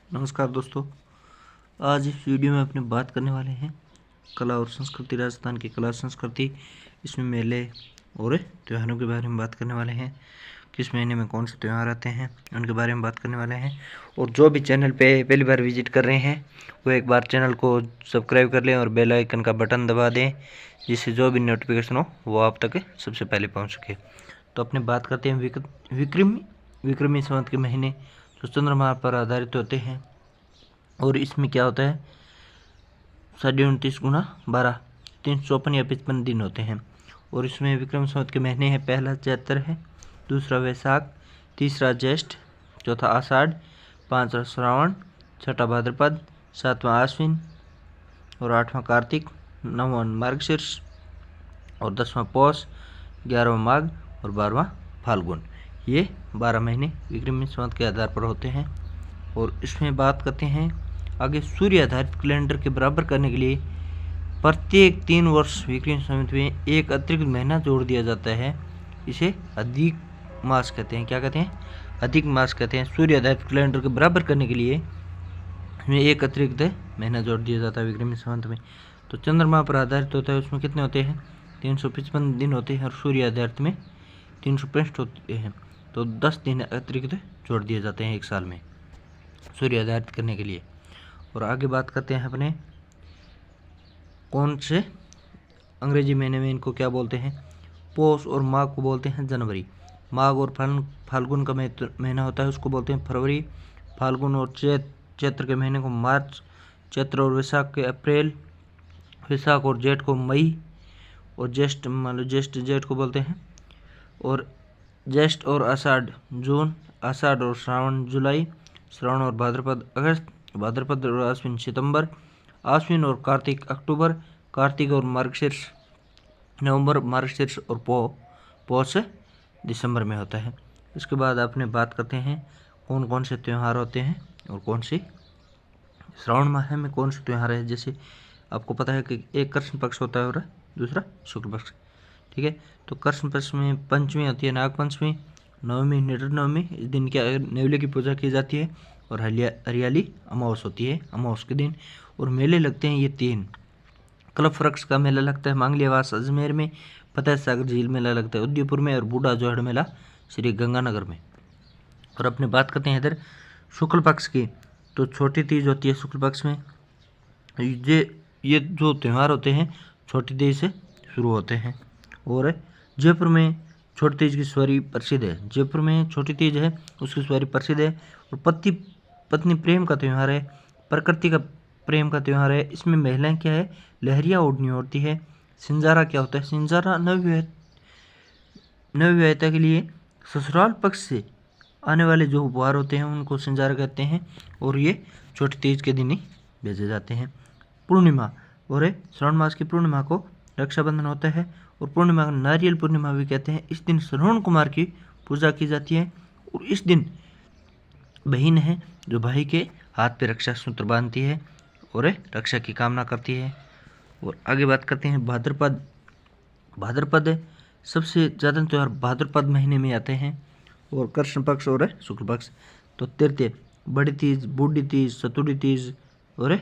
नमस्कार दोस्तों। आज इस वीडियो में अपने बात करने वाले हैं कला और संस्कृति, राजस्थान की कला संस्कृति, इसमें मेले और त्योहारों के बारे में बात करने वाले हैं। किस महीने में कौन से त्यौहार आते हैं उनके बारे में बात करने वाले हैं। और जो भी चैनल पे पहली बार विजिट कर रहे हैं वो एक बार चैनल को सब्सक्राइब कर लें और बेल आइकन का बटन दबा दें, जिससे जो भी नोटिफिकेशन हो वो आप तक सबसे पहले पहुँच सके। तो अपने बात करते हैं विक्रमी संवत के महीने जो चंद्रमा पर आधारित होते हैं। और इसमें क्या होता है, 29.5 गुना 12 354 या 55 दिन होते हैं। और इसमें विक्रम संवत के महीने हैं, पहला चैत्र है, दूसरा वैशाख, तीसरा ज्येष्ठ, चौथा आषाढ़, पांचवा श्रावण, छठा भाद्रपद, सातवां आश्विन और आठवां कार्तिक, नौवां मार्गशीर्ष और 10वां पौष, 11वां माघ और 12वां फाल्गुन। ये 12 महीने विक्रमी संवत के आधार पर होते हैं। और इसमें बात करते हैं आगे, सूर्य आधारित कैलेंडर के बराबर करने के लिए प्रत्येक 3 वर्ष विक्रमी संवत में एक अतिरिक्त महीना जोड़ दिया जाता है। इसे अधिक मास कहते हैं। क्या कहते हैं? अधिक मास कहते हैं। सूर्य आधारित कैलेंडर के बराबर करने के लिए इसमें एक अतिरिक्त महीना जोड़ दिया जाता है विक्रमी संवत में। तो चंद्रमा पर आधारित होता है, उसमें कितने होते हैं? 355 दिन होते हैं। और सूर्य आधारित में 365 होते हैं। तो 10 दिन अतिरिक्त जोड़ दिए जाते हैं एक साल में सूर्य आधारित करने के लिए। और आगे बात करते हैं अपने कौन से अंग्रेजी महीने में इनको क्या बोलते हैं। पौष और माघ को बोलते हैं जनवरी। माघ और फाल्गुन का महीना होता है, उसको बोलते हैं फरवरी। फाल्गुन और चैत्र के महीने को मार्च, चैत्र और वैशाख के अप्रैल, वैशाख और जेठ को मई, और ज्येष्ठ मान लो जेठ को बोलते हैं। और ज्येष्ठ और आषाढ़ जून, आषाढ़ और श्रावण जुलाई, श्रावण और भाद्रपद अगस्त, भाद्रपद और आश्विन सितंबर, आश्विन और कार्तिक अक्टूबर, कार्तिक और मार्गशीर्ष नवंबर, मार्गशीर्ष और पौष दिसंबर में होता है। इसके बाद अपने बात करते हैं कौन कौन से त्यौहार होते हैं और कौन सी श्रावण माह में कौन से त्यौहार है। जैसे आपको पता है कि एक कृष्ण पक्ष होता है और दूसरा शुक्ल पक्ष, ठीक है। तो कृष्ण पक्ष में पंचमी होती है नाग पंचमी, नवमी निडर नवमी, इस दिन क्या नेवले की पूजा की जाती है। और हरियाली अमावस होती है अमावस के दिन। और मेले लगते हैं ये 3। कल्प वृक्ष का मेला लगता है मांगलियावास अजमेर में, फतेह सागर झील मेला लगता है उदयपुर में, और बूढ़ा जोहड़ मेला श्री गंगानगर में। और अपने बात करते हैं इधर शुक्ल पक्ष की, तो छोटी तीज होती है शुक्ल पक्ष में। ये जो त्यौहार होते हैं छोटी तीज से शुरू होते हैं। और जयपुर में छोटी तीज की सवारी प्रसिद्ध है। जयपुर में छोटी तीज है, उसकी सवारी प्रसिद्ध है। और पति पत्नी प्रेम का त्यौहार है, प्रकृति का प्रेम का त्यौहार है। इसमें महिलाएं क्या है, लहरिया ओढ़नी होती है। सिंजारा क्या होता है? सिंजारा नवविवाहिता के लिए ससुराल पक्ष से आने वाले जो उपहार होते हैं उनको सिंजारा कहते हैं। और ये छोटी तीज के दिन ही भेजे जाते हैं। पूर्णिमा और श्रावण मास की पूर्णिमा को रक्षाबंधन होता है। और पूर्णिमा को नारियल पूर्णिमा भी कहते हैं। इस दिन श्रवण कुमार की पूजा की जाती है। और इस दिन बहन है जो भाई के हाथ पे रक्षा सूत्र बांधती है और रक्षा की कामना करती है। और आगे बात करते हैं भाद्रपद सबसे ज़्यादा त्यौहार भाद्रपद महीने में आते हैं। और कृष्ण पक्ष और शुक्ल पक्ष। तो तृतीय, बड़ी तीज, बूढ़ी तीज, सतुड़ी तीज और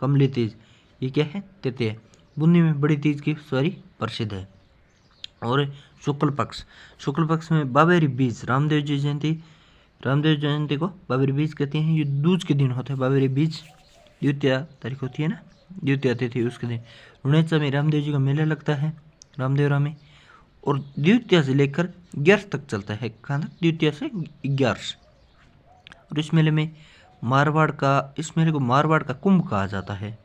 कमली तीज, ये क्या है? तृतीय। बुन्नी में बड़ी तीज की सवारी प्रसिद्ध है। और शुक्ल पक्ष में बाबेरी बीज, रामदेव जयंती को बाबेरी बीज कहते हैं। ये दूज के दिन होता है बाबेरी बीज, द्वितीय तारीख होती है ना, द्वितीय तिथि, उसके दिन रुणेचा में रामदेव जी का मेला लगता है, रामदेवरा में। और द्वितीय से लेकर 11 तक चलता है, कहाँ तक? द्वितीय से 11। और इस मेले को मारवाड़ का कुंभ कहा जाता है।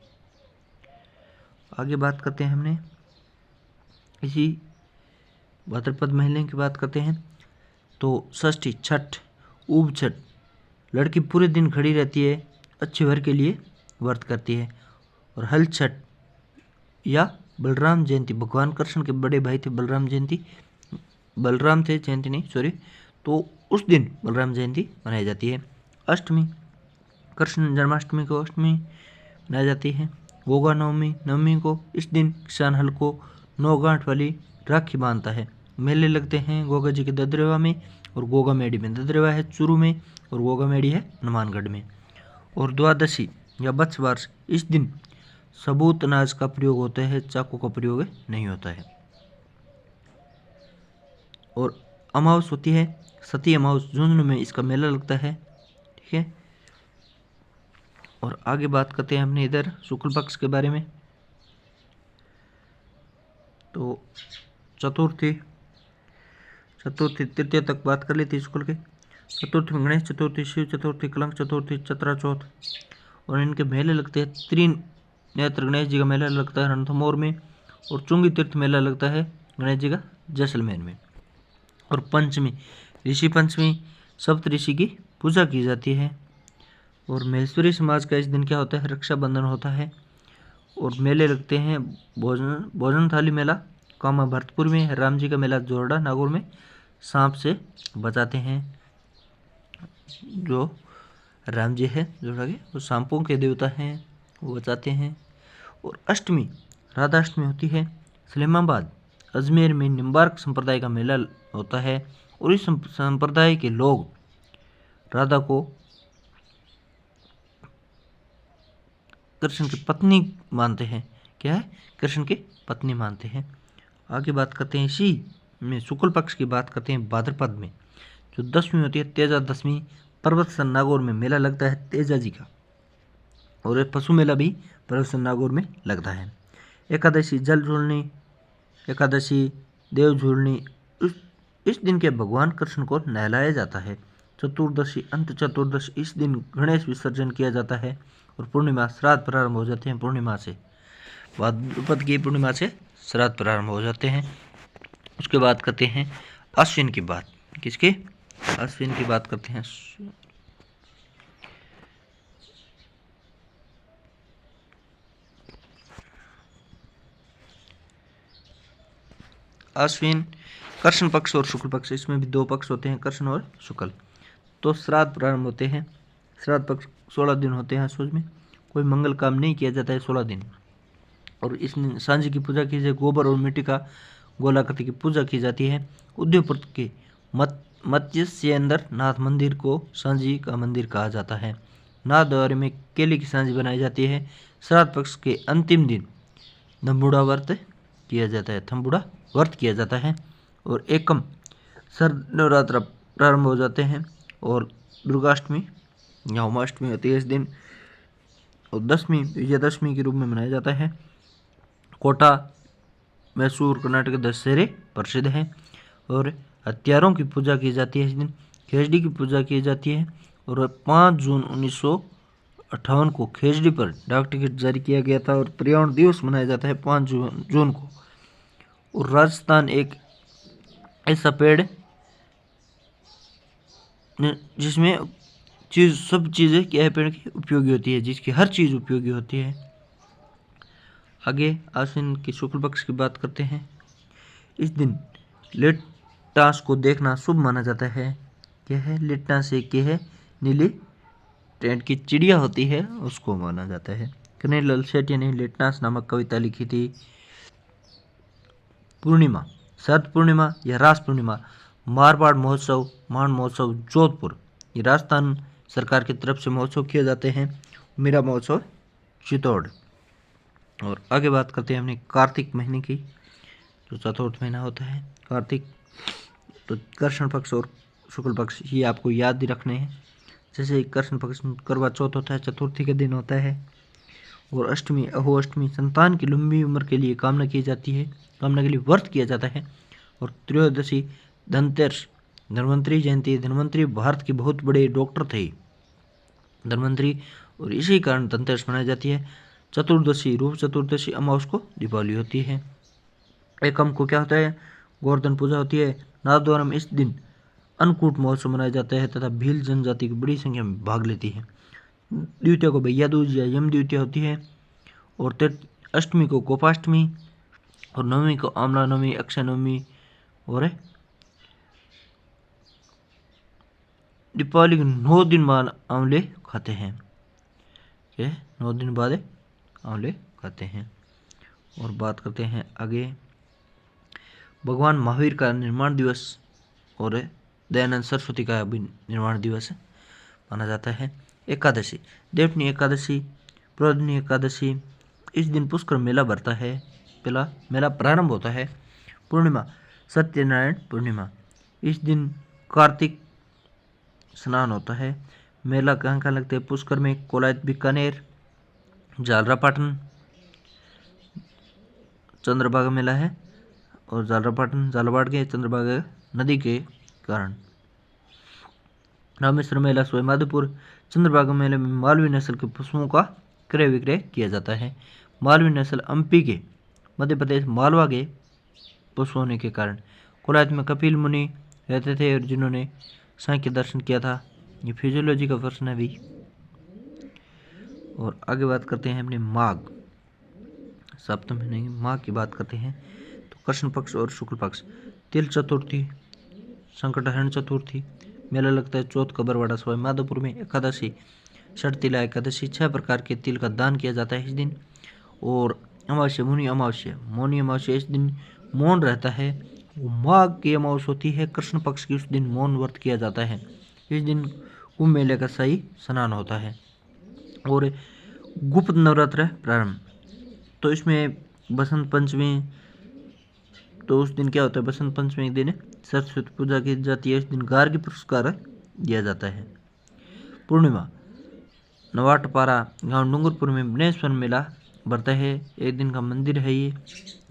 आगे बात करते हैं हमने इसी भाद्रपद महीने की बात करते हैं। तो षष्ठी, छठ, ऊब छठ, लड़की पूरे दिन खड़ी रहती है, अच्छे वर के लिए व्रत करती है। और हल छठ या बलराम जयंती, भगवान कृष्ण के बड़े भाई थे बलराम जयंती नहीं, सॉरी, तो उस दिन बलराम जयंती मनाई जाती है। अष्टमी, कृष्ण जन्माष्टमी को अष्टमी मनाई जाती है। गोगा नवमी को इस दिन किसान हल को 9 गांठ वाली राखी बांधता है। मेले लगते हैं गोगा जी के ददरेवा में और गोगा मेडी में। ददरेवा है चूरू में और गोगा मेडी है हनुमानगढ़ में। और द्वादशी या बत्सवार्ष, इस दिन सबूत अनाज का प्रयोग होता है, चाकू का प्रयोग नहीं होता है। और अमावस होती है सती अमावस, जून में इसका मेला लगता है, ठीक है। और आगे बात करते हैं हमने इधर शुक्ल पक्ष के बारे में। तो चतुर्थी तृतीय तक बात कर ली थी शुक्ल के। चतुर्थी में गणेश चतुर्थी, शिव चतुर्थी, कलंक चतुर्थी, चतरा चौथ, और इनके मेले लगते हैं। त्रिन नेत्र गणेश जी का मेला लगता है रणथंभौर में, और चुंगी तीर्थ मेला लगता है गणेश जी का जैसलमेर में। और पंचमी ऋषि पंचमी, सप्त ऋषि की पूजा की जाती है। और महेश्वरी समाज का इस दिन क्या होता है, रक्षाबंधन होता है। और मेले लगते हैं भोजन थाली मेला कामा भरतपुर में, राम जी का मेला जोरडा नागौर में सांप से बचाते हैं। जो राम जी है जोड़ा के, वो सांपों के देवता हैं, वो बचाते हैं। और अष्टमी राधाष्टमी होती है। सलेमाबाद अजमेर में निम्बार्क संप्रदाय का मेला होता है, और इस संप्रदाय के लोग राधा को कृष्ण की पत्नी मानते हैं। क्या है, कृष्ण की पत्नी मानते हैं। आगे बात करते हैं इसी में शुक्ल पक्ष की बात करते हैं। भाद्रपद में जो दशमी होती है, तेजा दशमी, पर्वतसन नागौर में मेला लगता है तेजा जी का। और एक पशु मेला भी पर्वतसन नागौर में लगता है। एकादशी जल झूलनी, एकादशी देव झूलनी, इस दिन के भगवान कृष्ण को नहलाया जाता है। चतुर्दशी अंत चतुर्दशी, इस दिन गणेश विसर्जन किया जाता है। और पूर्णिमा श्राद्ध प्रारंभ हो जाते हैं। पूर्णिमा से भाद्रपद की पूर्णिमा से श्राद्ध प्रारंभ हो जाते हैं। उसके बाद करते हैं अश्विन की बात। किसके, अश्विन की बात करते हैं। अश्विन कृष्ण पक्ष और शुक्ल पक्ष, इसमें भी दो पक्ष होते हैं, कृष्ण और शुक्ल। तो श्राद्ध प्रारंभ होते हैं। श्राद्ध पक्ष 16 दिन होते हैं अश्वज में। कोई मंगल काम नहीं किया जाता है 16 दिन। और इस सांझी की पूजा की जाए, गोबर और मिट्टी का गोलाकृति की पूजा की जाती है। उद्योगपुर के मत्स्येंद्र नाथ मंदिर को सांझी का मंदिर कहा जाता है। नाथद्वारे में केले की सांझी बनाई जाती है। श्राद्ध पक्ष के अंतिम दिन थम्बुड़ा व्रत किया जाता है, थम्बुड़ा व्रत किया जाता है। और एकम शरद नवरात्र प्रारंभ हो जाते हैं। और दुर्गाष्टमी या उमाष्टमी होती है इस दिन। और दशमी विजयदशमी के रूप में मनाया जाता है। कोटा मैसूर कर्नाटक दशहरे प्रसिद्ध है। और हथियारों की पूजा की जाती है इस दिन। खेजड़ी की पूजा की जाती है। और 5 जून 1958 को खेजड़ी पर डाक टिकट जारी किया गया था। और पर्यावरण दिवस मनाया जाता है 5 जून को। और राजस्थान एक ऐसा पेड़ जिसमें सब चीज़ें क्या है, पेड़ की उपयोगी होती है, जिसकी हर चीज़ उपयोगी होती है। आगे आश्विन के शुक्ल पक्ष की बात करते हैं। इस दिन लेट टास को देखना शुभ माना जाता है। क्या है, लेटनास एक क्या है, नीली टेंट की चिड़िया होती है, उसको माना जाता है। कन्हैयालाल सेठिया ने लेटनास नामक कविता लिखी थी। पूर्णिमा शरद पूर्णिमा या रास पूर्णिमा, मारवाड़ महोत्सव, मान महोत्सव जोधपुर, ये राजस्थान सरकार की तरफ से महोत्सव किए जाते हैं। मीरा महोत्सव चित्तौड़। और आगे बात करते हैं हमने कार्तिक महीने की, जो चतुर्थ महीना होता है कार्तिक। तो कृष्ण पक्ष और शुक्ल पक्ष ये आपको याद ही रखने हैं। जैसे कृष्ण पक्ष में करवा चौथ होता है, चतुर्थी के दिन होता है। और अष्टमी अहो अष्टमी, संतान की लंबी उम्र के लिए कामना की जाती है, कामना के लिए व्रत किया जाता है। और त्रयोदशी धनतेरस, धन्वंतरी जयंती। धन्वंतरी भारत के बहुत बड़े डॉक्टर थे धन्वंतरी, और इसी कारण धनतेरस मनाई जाती है। चतुर्दशी रूप चतुर्दशी, अमावस को दीपावली होती है। एकम को क्या होता है, गोवर्धन पूजा होती है। नाथद्वारा में इस दिन अन्नकूट महोत्सव मनाया जाता है तथा भील जनजाति की बड़ी संख्या में भाग लेती है। द्वितीया को भैया दूज या यम द्वितीया होती है। और अष्टमी को गोपाष्टमी। और नवमी को आमला नवमी, अक्षय नवमी। और दीपावली के 9 दिन बाद आंवले खाते हैं। क्या 9 दिन बाद आंवले खाते हैं। और बात करते हैं आगे भगवान महावीर का निर्माण दिवस और दयानंद सरस्वती का भी निर्माण दिवस माना जाता है। एकादशी, देवनी एकादशी, प्रोधनी एकादशी, इस दिन पुष्कर मेला भरता है, पहला मेला प्रारंभ होता है। पूर्णिमा, सत्यनारायण पूर्णिमा, इस दिन कार्तिक स्नान होता है। मेला कहाँ कहाँ लगते हैं? पुष्कर में, कोलायत बीकानेर, झालरापाटन, चंद्रभागा मेला है, और झालरापाटन झालावाड़ के चंद्रभागा नदी के कारण। रामेश्वर मेला सवाईमाधोपुर, चंद्रभागा मेले में मालवी नस्ल के पशुओं का क्रय विक्रय किया जाता है। मालवी नस्ल एमपी के, मध्य प्रदेश मालवा के पशु होने के कारण। कोलायत में कपिल मुनि रहते थे और जिन्होंने सांख्य दर्शन किया था। ये फिजियोलॉजी का प्रश्न है भी। और आगे बात करते हैं अपने माघ, सप्तम महीने की माघ की बात करते हैं। तो कृष्ण पक्ष और शुक्ल पक्ष, तिल चतुर्थी, संकटहरण चतुर्थी, मेला लगता है चौथ कबरवाड़ा सवाईमाधोपुर में। एकादशी, षठ तिला एकादशी, 6 प्रकार के तिल का दान किया जाता है इस दिन। और अमावस्या, मुनि अमावस्या, मौनी अमावस्या, इस दिन मौन रहता है। वो माघ की अमावस्या होती है, कृष्ण पक्ष की, उस दिन मौन व्रत किया जाता है। इस दिन कुंभ मेले का सही स्नान होता है। और गुप्त नवरात्र प्रारंभ, तो इसमें बसंत पंचमी, तो उस दिन क्या होता है? बसंत पंचमी के दिन सरस्वती पूजा की जाती है। इस दिन गार्गी पुरस्कार दिया जाता है। पूर्णिमा, नवाटपारा गांव डूंगरपुर में बनेश्वर मेला भरता है। एक दिन का मंदिर है ये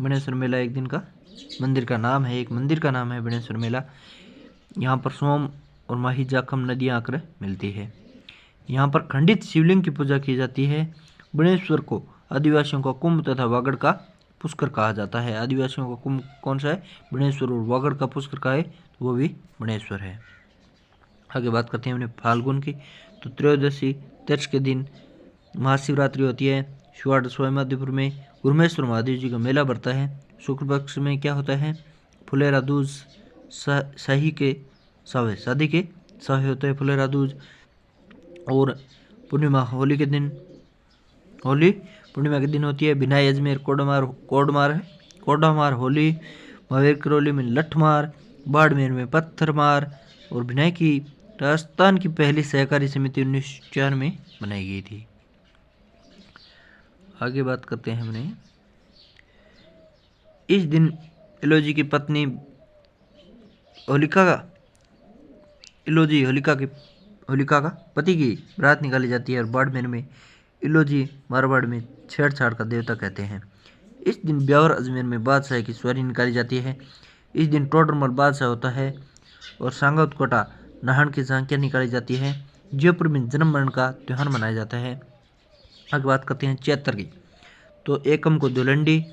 बनेश्वर मेला, एक दिन का मंदिर का नाम है, एक मंदिर का नाम है बनेश्वर मेला। यहाँ पर सोम और माही जाखम नदियाँ आकर मिलती है। यहाँ पर खंडित शिवलिंग की पूजा की जाती है। बनेश्वर को आदिवासियों का कुंभ तथा वागड़ का पुष्कर कहा जाता है। आदिवासियों का कुंभ कौन सा है? बनेश्वर। और वागड़ का पुष्कर का है, तो वो भी बनेश्वर है। आगे बात करते हैं अपने फाल्गुन की। तो त्रयोदशी, तीर्थ के दिन महाशिवरात्रि होती है। शिवाड़ सवाईमाधोपुर में गुरुमेश्वर महादेव जी का मेला भरता है। शुक्ल पक्ष में क्या होता है? फुलेरा दूज, शाही के सावे, शादी के सावे होते हैं फुलेरा दूज। और पूर्णिमा, होली के दिन, होली पूर्णिमा के दिन होती है। बिनाई अजमेर कोडमार होली, महावीर करौली में लठमार, बाड़मेर में पत्थर मार। और बिनाई की राजस्थान की पहली सहकारी समिति 1904 में बनाई गई थी। आगे बात करते हैं हमने, इस दिन इलोजी की पत्नी होलिका का पति की बारात निकाली जाती है। और बाड़मेर में इलोजी मारवाड़ में छेड़छाड़ का देवता कहते हैं। इस दिन ब्यावर अजमेर में बादशाह की सवारी निकाली जाती है। इस दिन टोडरमल बादशाह होता है। और सांगतकोटा नहान की झांकियाँ निकाली जाती है। जयपुर में जन्म मरण का त्यौहार मनाया जाता है। आगे बात करते हैं चैत्र की। तो एकम को दुलंडी,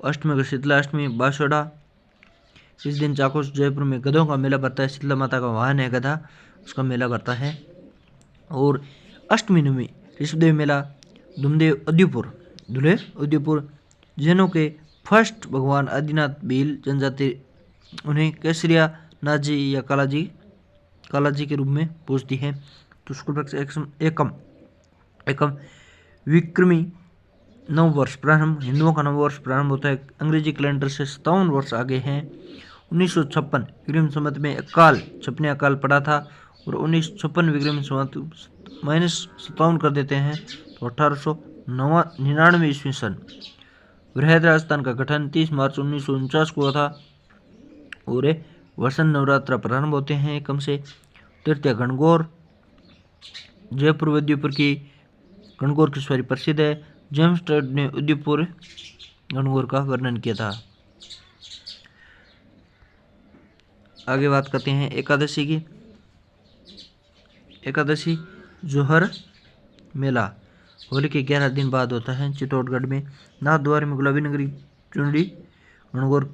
अष्टमी को शीतला अष्टमी बासोड़ा। इस दिन चाकोस जयपुर में गधों का मेला भरता है। शीतला माता का वाहन है गधा, उसका मेला भरता है। और अष्टमी नवमी ऋषभदेव मेला, धूले उदयपुर, जैनों के फर्स्ट भगवान आदिनाथ भील जनजाति उन्हें केसरिया नाथ जी या कालाजी के रूप में पूजती है। तो शुक्ल पक्ष एकम विक्रमी नव वर्ष प्रारंभ, हिंदुओं का नव वर्ष प्रारंभ होता है। अंग्रेजी कैलेंडर से 57 वर्ष आगे हैं। 1956 विक्रम संवत में अकाल छपने अकाल पड़ा था। और 1956 विक्रम संवत -57 कर देते हैं तो 1899 ईस्वी सन वृहद राजस्थान का गठन 30 मार्च 1949 को हुआ था। और वसंत नवरात्र प्रारंभ होते हैं एकम से। तृतीय गणगौर, जयपुर उदयपुर की गणगौर की सवारी प्रसिद्ध है। जेम्स टर्ड ने उदयपुर गणगौर का वर्णन किया था। आगे बात करते हैं एकादशी की। एकादशी जोहर मेला होली के 11 दिन बाद होता है चित्तौड़गढ़ में। नाथद्वार में गुलाबी नगरी चुनरी गणगौर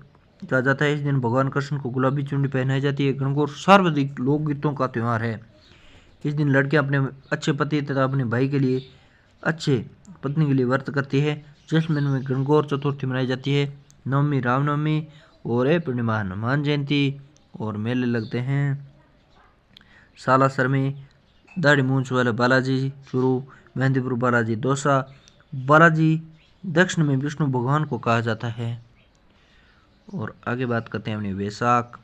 कहा जाता है। इस दिन भगवान कृष्ण को गुलाबी चुनरी पहनाई जाती है। गणगौर सर्वाधिक लोकगीतों का त्यौहार है। इस दिन लड़कियां अपने अच्छे पति तथा अपने भाई के लिए अच्छे पत्नी के लिए व्रत करती है। जैसलमेर में गणगौर चतुर्थी मनाई जाती है। नवमी रामनवमी और पूर्णिमा हनुमान जयंती। और मेले लगते हैं सालासर में दाढ़ी मूंछ वाले बालाजी चूरू, मेहंदीपुर बालाजी दौसा। बालाजी दक्षिण में विष्णु भगवान को कहा जाता है। और आगे बात करते हैं अपनी वैशाख।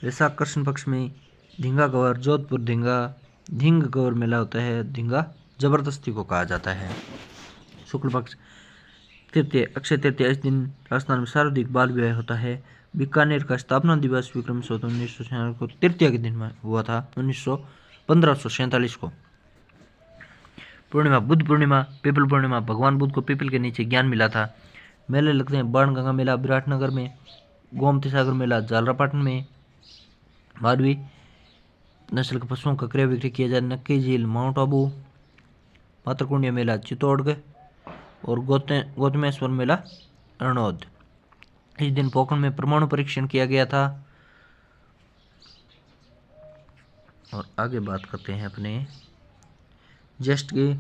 वैशाख कृष्ण पक्ष में धींगा गौर जोधपुर धिंग गौर मेला होता है। धींगा जबरदस्ती को कहा जाता है। शुक्ल पक्ष तृतीय अक्षय तृतीय, इस दिन राजस्थान में सर्वाधिक बाल विवाह होता है। बीकानेर का स्थापना दिवस विक्रम संवत 1947 को तृतीय के दिन में हुआ था, 1547 को। पूर्णिमा बुद्ध पूर्णिमा, पीपल पूर्णिमा, भगवान बुद्ध को पीपल के नीचे ज्ञान मिला था। मेले लगते हैं बाणगंगा मेला विराटनगर में, गोमती सागर मेला झालरापाटन में, मारवी नस्ल के पशुओं का क्रय विक्रय किया जाए नक्की झील माउंट आबू, मातरकुंडिया मेला चित्तौड़गढ़ और गौतमेश्वर मेला रणौद। इस दिन पोखरण में परमाणु परीक्षण किया गया था। और आगे बात करते हैं अपने ज्येष्ठ की।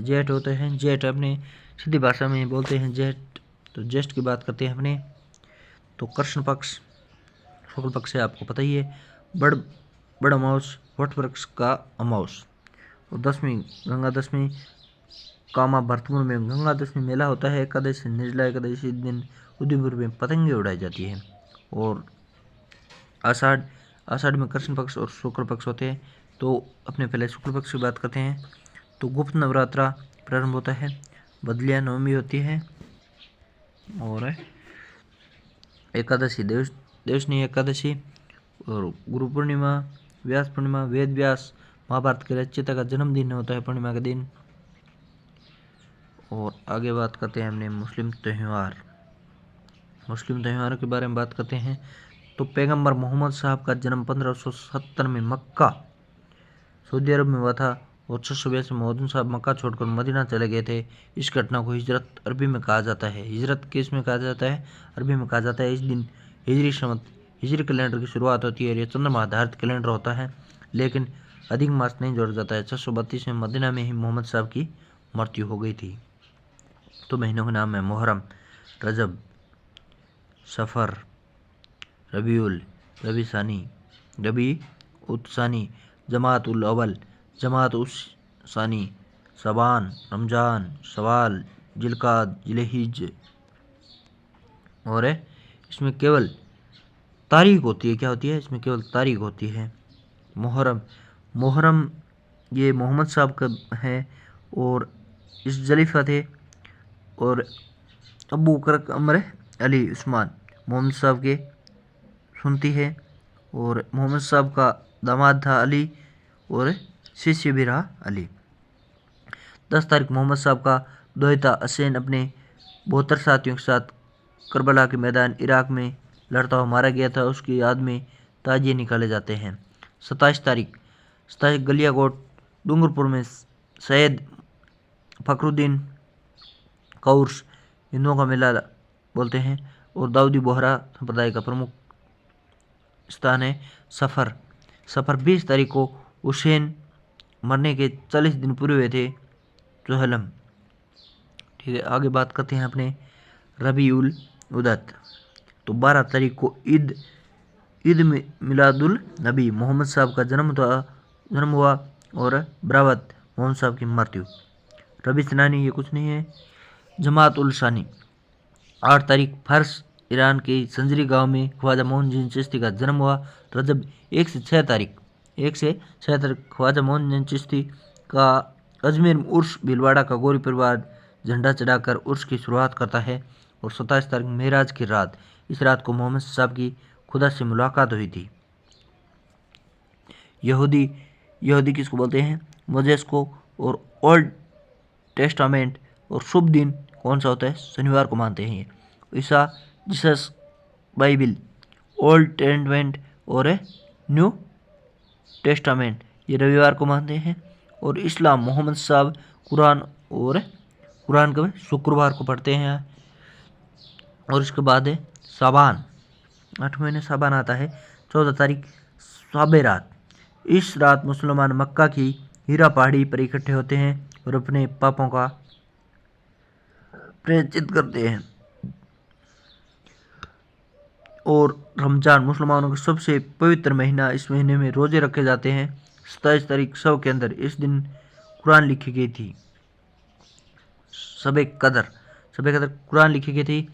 जेठ होते हैं, जेठ अपने सीधी भाषा में बोलते हैं जेठ, तो ज्येष्ठ की बात करते हैं अपने। तो कृष्ण पक्ष शुक्ल पक्ष से आपको पता ही है। बड़ अमावस वट वृक्ष का अमावस। और दशमी गंगा दशमी कामा भरतपुर में गंगा दशमी मेला होता है। एकादशी निर्जला एकादशी दिन उदयपुर में पतंगे उड़ाई जाती है। और आषाढ़ में कृष्ण पक्ष और शुक्ल पक्ष होते हैं। तो अपने पहले शुक्ल पक्ष की बात करते हैं। तो गुप्त नवरात्रा प्रारंभ होता है, बदलिया नवमी होती है, और एकादशी देवशनी एकादशी, और गुरु पूर्णिमा, व्यास पूर्णिमा, वेद व्यास महाभारत के रचयिता का जन्मदिन होता है पूर्णिमा के दिन। और आगे बात करते हैं हमने मुस्लिम त्योहारों के बारे में बात करते हैं। तो पैगंबर मोहम्मद साहब का जन्म 1570 में मक्का सऊदी अरब में हुआ था। और 682 में मोहम्मद साहब मक्का छोड़कर मदीना चले गए थे। इस घटना को हिजरत अरबी में कहा जाता है। हिजरत किस में कहा जाता है? अरबी में कहा जाता है। इस दिन हिजरी कैलेंडर की शुरुआत होती है। यह चंद्रमा आधारित कैलेंडर होता है, लेकिन अधिक मास नहीं जोड़ा जाता है। 632 में मदीना में ही मोहम्मद साहब की मृत्यु हो गई थी। तो महीनों के नाम है मुहर्रम, रजब, सफ़र, रबी उत्सानी, जमात उल अवल, जमात उस सानी, शबान, रमजान, शवाल, जिलकाद, जिलहिज। और इसमें केवल तारीख होती है। क्या होती है? इसमें केवल तारीख होती है। मुहर्रम ये मोहम्मद साहब का है, और इस जलीफा थे। और अबू बकर अमर अली उस्मान मोहम्मद साहब के सुनती है। और मोहम्मद साहब का दामाद था अली, और शिष्य भी रहा अली। 10 तारीख मोहम्मद साहब का दोहिता हसैन अपने 72 साथियों के साथ करबला के मैदान इराक में लड़ता हुआ मारा गया था। उसकी याद में ताजिए निकाले जाते हैं। 27 तारीख गलियाकोट डूंगरपुर में सैयद फखरुद्दीन कौर्स हिंदुओं का मेला बोलते हैं। और दाऊदी बोहरा संप्रदाय का प्रमुख स्थान है। सफ़र 20 तारीख को हुसैन मरने के 40 दिन पूरे हुए थे, जोहलम। ठीक है, आगे बात करते हैं अपने रबीउल उद्दत। तो 12 तारीख को ईद मिलादुल नबी मोहम्मद साहब का जन्म हुआ, और बरावत मोहम्मद साहब की मृत्यु। रबी सनानी ये कुछ नहीं है। जमात उल सानी 8 तारीख फारस ईरान के संजरी गांव में ख्वाजा मोइनुद्दीन चिश्ती का जन्म हुआ। रजब 1 से 6 तारीख ख्वाजा मोइनुद्दीन चिश्ती का अजमेर उर्स भीलवाड़ा का गौरी परिवार झंडा चढ़ाकर उर्स की शुरुआत करता है। और 27 तारीख मेराज की रात, इस रात को मोहम्मद साहब की खुदा से मुलाकात हुई थी। यहूदी किसको बोलते हैं? मोजेस को। और ओल्ड टेस्टामेंट और शुभ दिन कौन सा होता है? शनिवार को मानते हैं। जीसस बाइबिल ओल्ड टेस्टामेंट और न्यू टेस्टामेंट ये रविवार को मानते हैं। और इस्लाम मोहम्मद साहब कुरान कब शुक्रवार को पढ़ते हैं। और इसके बाद है साबान, 8 महीने साबान आता है। 14 तारीख साबे रात, इस रात मुसलमान मक्का की हीरा पहाड़ी पर इकट्ठे होते हैं और अपने पापों का प्रायश्चित करते हैं। और रमजान मुसलमानों का सबसे पवित्र महीना, इस महीने में रोजे रखे जाते हैं। 27 तारीख शव के अंदर इस दिन कुरान लिखी गई थी। शबे कदर कुरान लिखी गई थी।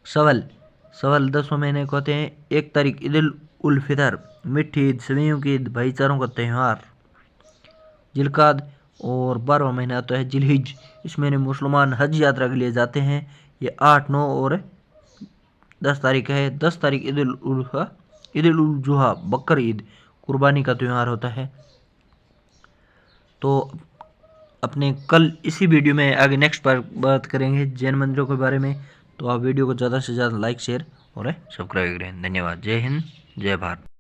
सवल 10वें महीने को होते हैं। 1 तारीख ईद उल उल फितर, मिठी ईद, सदियों की ईद, भाईचारों का त्यौहार। जिलकाद और 12वां महीना आता है जिलहिज, इस महीने मुसलमान हज यात्रा के लिए जाते हैं। ये 8, 9 और 10 तारीख है। 10 तारीख ईद उल जुहा, बकर ईद, कुर्बानी का त्यौहार होता है। तो अपने कल इसी वीडियो में आगे नेक्स्ट बार बात करेंगे जैन मंदिरों के बारे में। तो आप वीडियो को ज़्यादा से ज़्यादा लाइक, शेयर और सब्सक्राइब करें। धन्यवाद। जय हिंद, जय भारत।